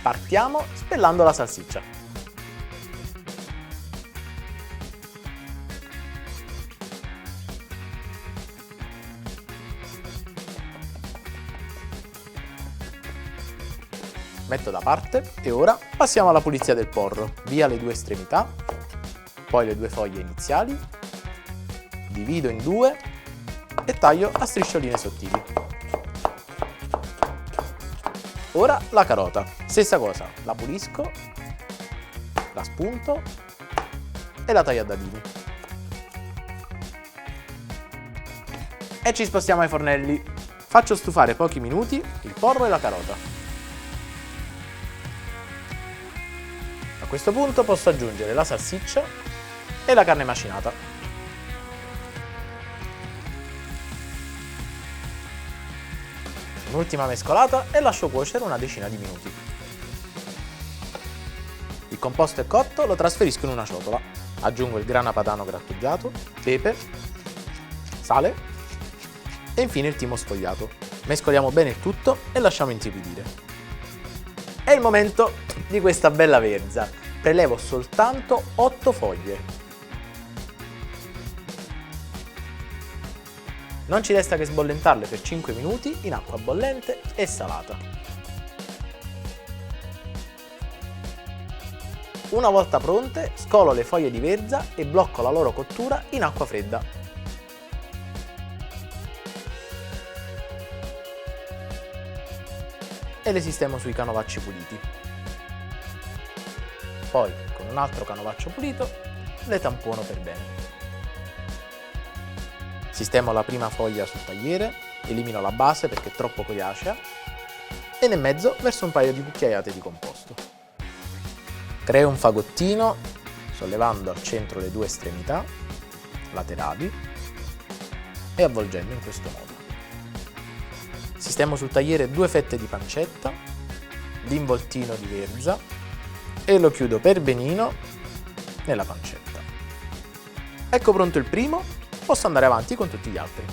Partiamo spellando la salsiccia. Metto da parte e ora passiamo alla pulizia del porro. Via le due estremità, poi le due foglie iniziali, divido in due e taglio a striscioline sottili. Ora la carota, stessa cosa, la pulisco, la spunto e la taglio a dadini. E ci spostiamo ai fornelli. Faccio stufare pochi minuti il porro e la carota. A questo punto posso aggiungere la salsiccia e la carne macinata. Un'ultima mescolata e lascio cuocere una decina di minuti. Il composto è cotto, lo trasferisco in una ciotola. Aggiungo il grana padano grattugiato, pepe, sale e infine il timo sfogliato. Mescoliamo bene il tutto e lasciamo intiepidire. È il momento di questa bella verza. Prelevo soltanto 8 foglie. Non ci resta che sbollentarle per 5 minuti in acqua bollente e salata. Una volta pronte, scolo le foglie di verza e blocco la loro cottura in acqua fredda. E le sistemo sui canovacci puliti. Poi, con un altro canovaccio pulito, le tampono per bene. Sistemo la prima foglia sul tagliere, elimino la base perché è troppo coriacea e nel mezzo verso un paio di cucchiaiate di composto. Creo un fagottino sollevando al centro le due estremità laterali e avvolgendo in questo modo. Sistemo sul tagliere 2 fette di pancetta, l'involtino di verza e lo chiudo per benino nella pancetta. Ecco pronto il primo, posso andare avanti con tutti gli altri.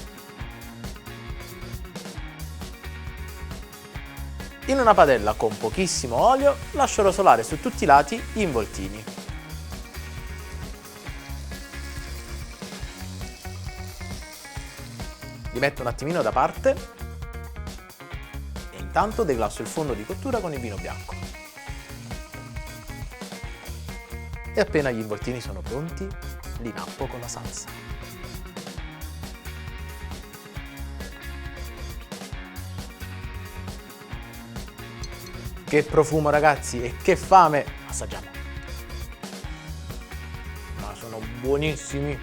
In una padella con pochissimo olio lascio rosolare su tutti i lati gli involtini. Li metto un attimino da parte e intanto deglasso il fondo di cottura con il vino bianco. E appena gli involtini sono pronti, li nappo con la salsa. Che profumo ragazzi e che fame! Assaggiamo! Ma sono buonissimi!